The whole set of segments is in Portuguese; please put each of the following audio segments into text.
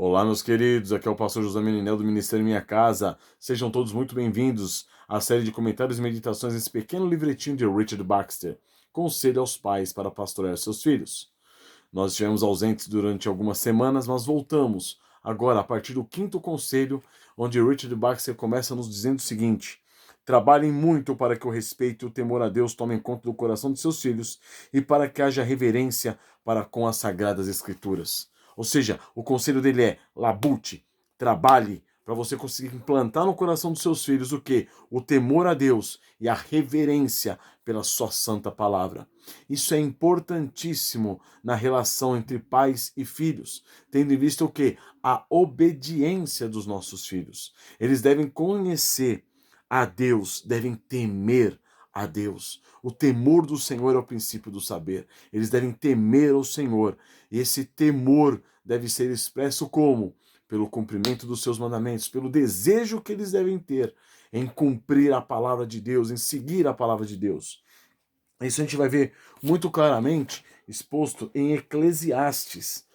Olá, meus queridos, aqui é o pastor José Meninel do Ministério Minha Casa. Sejam todos muito bem-vindos à série de comentários e meditações nesse pequeno livretinho de Richard Baxter, Conselho aos Pais para Pastorear Seus Filhos. Nós estivemos ausentes durante algumas semanas, mas voltamos agora a partir do quinto conselho, onde Richard Baxter começa nos dizendo o seguinte: trabalhem muito para que o respeito e o temor a Deus tomem conta do coração de seus filhos e para que haja reverência para com as Sagradas Escrituras. Ou seja, o conselho dele é: labute, trabalhe, para você conseguir implantar no coração dos seus filhos o quê? O temor a Deus e a reverência pela sua santa palavra. Isso é importantíssimo na relação entre pais e filhos, tendo em vista o quê? A obediência dos nossos filhos. Eles devem conhecer a Deus, devem temer a Deus. O temor do Senhor é o princípio do saber. Eles devem temer ao Senhor. E esse temor deve ser expresso como? Pelo cumprimento dos seus mandamentos, pelo desejo que eles devem ter em cumprir a palavra de Deus, em seguir a palavra de Deus. Isso a gente vai ver muito claramente exposto em Eclesiastes.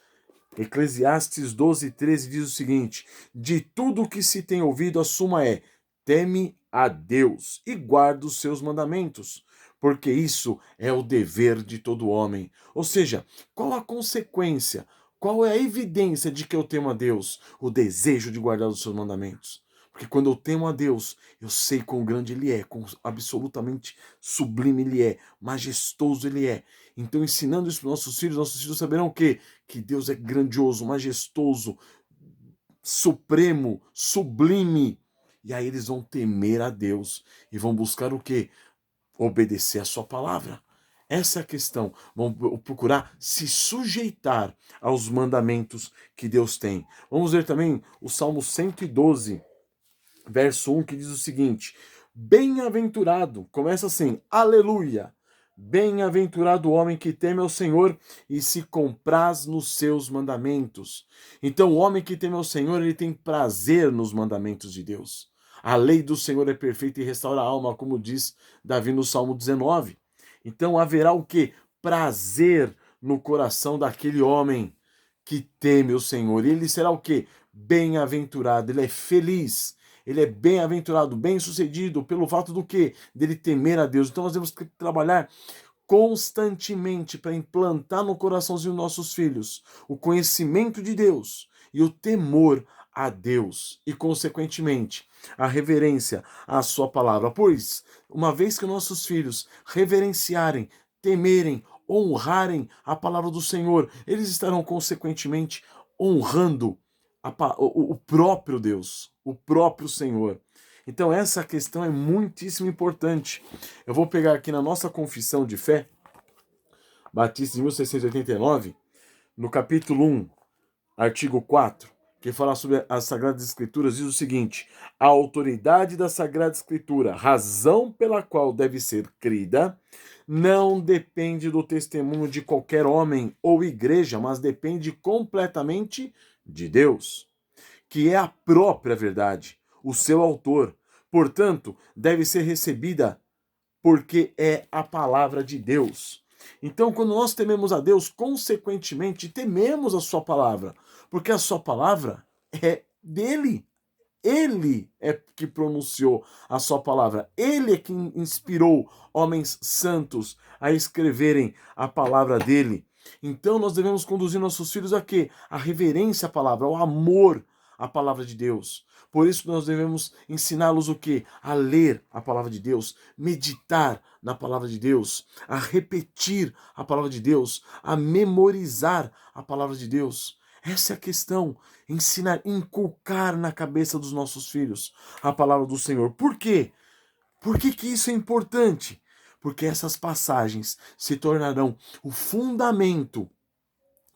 Eclesiastes 12:13 diz o seguinte: de tudo o que se tem ouvido, a suma é: teme a Deus e guarda os seus mandamentos, porque isso é o dever de todo homem. Ou seja, qual a consequência? Qual é a evidência de que eu temo a Deus? O desejo de guardar os seus mandamentos. Porque quando eu temo a Deus, eu sei quão grande Ele é, quão absolutamente sublime Ele é, majestoso Ele é. Então, ensinando isso para nossos filhos saberão o quê? Que Deus é grandioso, majestoso, supremo, sublime. E aí eles vão temer a Deus e vão buscar o quê? Obedecer a sua palavra. Essa é a questão. Vão procurar se sujeitar aos mandamentos que Deus tem. Vamos ver também o Salmo 112, verso 1, que diz o seguinte: bem-aventurado, começa assim, aleluia. Bem-aventurado o homem que teme ao Senhor e se compraz nos seus mandamentos. Então, o homem que teme ao Senhor, ele tem prazer nos mandamentos de Deus. A lei do Senhor é perfeita e restaura a alma, como diz Davi no Salmo 19. Então, haverá o quê? Prazer no coração daquele homem que teme o Senhor. E ele será o quê? Bem-aventurado, ele é feliz. Ele é bem-aventurado, bem-sucedido pelo fato do quê? Dele temer a Deus. Então nós temos que trabalhar constantemente para implantar no coraçãozinho dos nossos filhos o conhecimento de Deus e o temor a Deus e, consequentemente, a reverência à sua palavra. Pois, uma vez que nossos filhos reverenciarem, temerem, honrarem a palavra do Senhor, eles estarão, consequentemente, honrando o próprio Deus, o próprio Senhor. Então essa questão é muitíssimo importante. Eu vou pegar aqui na nossa Confissão de Fé, Batista de 1689, no capítulo 1, artigo 4, que fala sobre as Sagradas Escrituras, diz o seguinte: a autoridade da Sagrada Escritura, razão pela qual deve ser crida, não depende do testemunho de qualquer homem ou igreja, mas depende completamente de Deus, que é a própria verdade, o seu autor. Portanto, deve ser recebida porque é a palavra de Deus. Então, quando nós tememos a Deus, consequentemente, tememos a sua palavra, porque a sua palavra é dele. Ele é que pronunciou a sua palavra. Ele é quem inspirou homens santos a escreverem a palavra dele. Então nós devemos conduzir nossos filhos a quê? A reverência à palavra, ao amor à palavra de Deus. Por isso nós devemos ensiná-los o quê? A ler a palavra de Deus, meditar na palavra de Deus, a repetir a palavra de Deus, a memorizar a palavra de Deus. Essa é a questão. Ensinar, inculcar na cabeça dos nossos filhos a palavra do Senhor. Por quê? Por que isso é importante? Porque essas passagens se tornarão o fundamento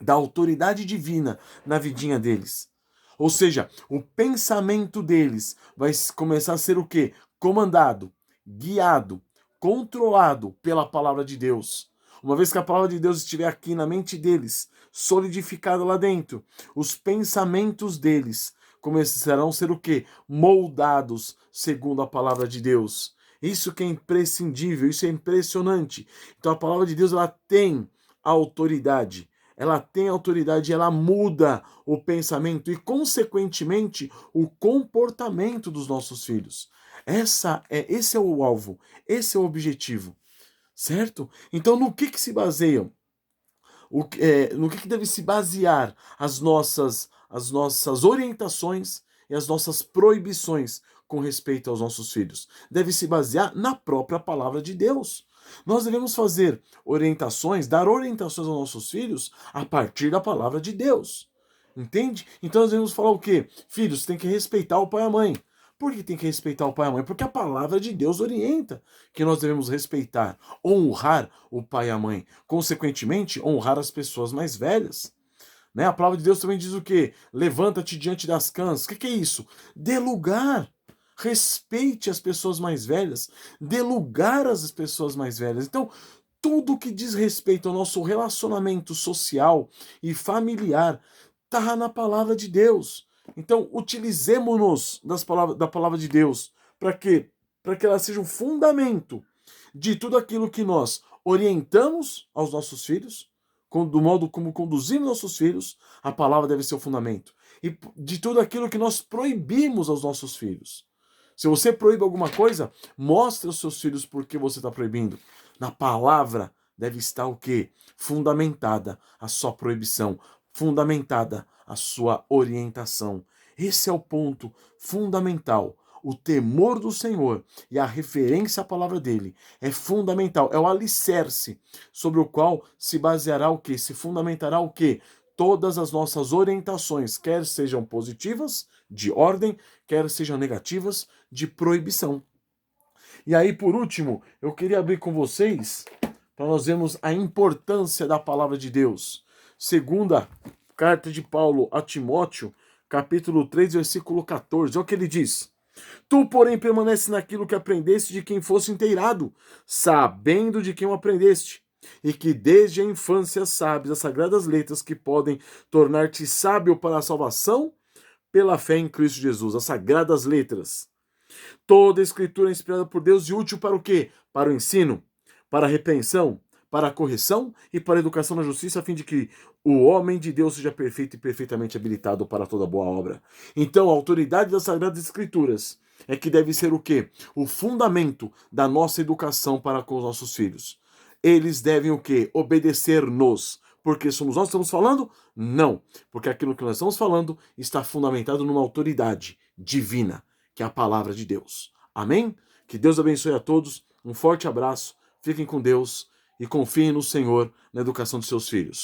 da autoridade divina na vidinha deles. Ou seja, o pensamento deles vai começar a ser o quê? Comandado, guiado, controlado pela palavra de Deus. Uma vez que a palavra de Deus estiver aqui na mente deles, solidificada lá dentro, os pensamentos deles começarão a ser o quê? Moldados segundo a palavra de Deus. Isso que é imprescindível, isso é impressionante. Então a palavra de Deus ela tem autoridade. ela tem autoridade, ela muda o pensamento e, consequentemente, o comportamento dos nossos filhos. Esse é o alvo, esse é o objetivo, certo? Então, no que se baseiam? No que deve se basear as nossas orientações e as nossas proibições com respeito aos nossos filhos? Deve se basear na própria palavra de Deus. Nós devemos fazer orientações, dar orientações aos nossos filhos a partir da palavra de Deus. Entende? Então nós devemos falar o quê? Filhos, tem que respeitar o pai e a mãe. Por que tem que respeitar o pai e a mãe? Porque a palavra de Deus orienta que nós devemos respeitar, honrar o pai e a mãe. Consequentemente, honrar as pessoas mais velhas. Né? A palavra de Deus também diz o quê? Levanta-te diante das cãs. O que é isso? Dê lugar. Respeite as pessoas mais velhas. Dê lugar às pessoas mais velhas. Então, tudo que diz respeito ao nosso relacionamento social e familiar está na palavra de Deus. Então, utilizemos-nos da palavra de Deus. Para quê? Para que ela seja o fundamento de tudo aquilo que nós orientamos aos nossos filhos, do modo como conduzimos nossos filhos, a palavra deve ser o fundamento. E de tudo aquilo que nós proibimos aos nossos filhos. Se você proíbe alguma coisa, mostre aos seus filhos por que você está proibindo. Na palavra deve estar o quê? Fundamentada a sua proibição, fundamentada a sua orientação. Esse é o ponto fundamental. O temor do Senhor e a referência à palavra dele é fundamental, é o alicerce sobre o qual se baseará o quê? Se fundamentará o quê? Todas as nossas orientações, quer sejam positivas, de ordem, quer sejam negativas, de proibição. E aí, por último, eu queria abrir com vocês para nós vermos a importância da palavra de Deus. Segunda carta de Paulo a Timóteo, capítulo 3, versículo 14. Olha o que ele diz. Tu, porém, permanece naquilo que aprendeste de quem fosse inteirado, sabendo de quem o aprendeste, e que desde a infância sabes as sagradas letras que podem tornar-te sábio para a salvação pela fé em Cristo Jesus. As sagradas letras. Toda a escritura é inspirada por Deus e útil para o quê? Para o ensino, para a repreensão, para a correção e para a educação na justiça, a fim de que o homem de Deus seja perfeito e perfeitamente habilitado para toda boa obra. Então, a autoridade das Sagradas Escrituras é que deve ser o quê? O fundamento da nossa educação para com os nossos filhos. Eles devem o quê? Obedecer-nos. Porque somos nós que estamos falando? Não. Porque aquilo que nós estamos falando está fundamentado numa autoridade divina, que é a palavra de Deus. Amém? Que Deus abençoe a todos. Um forte abraço. Fiquem com Deus e confiem no Senhor na educação de seus filhos.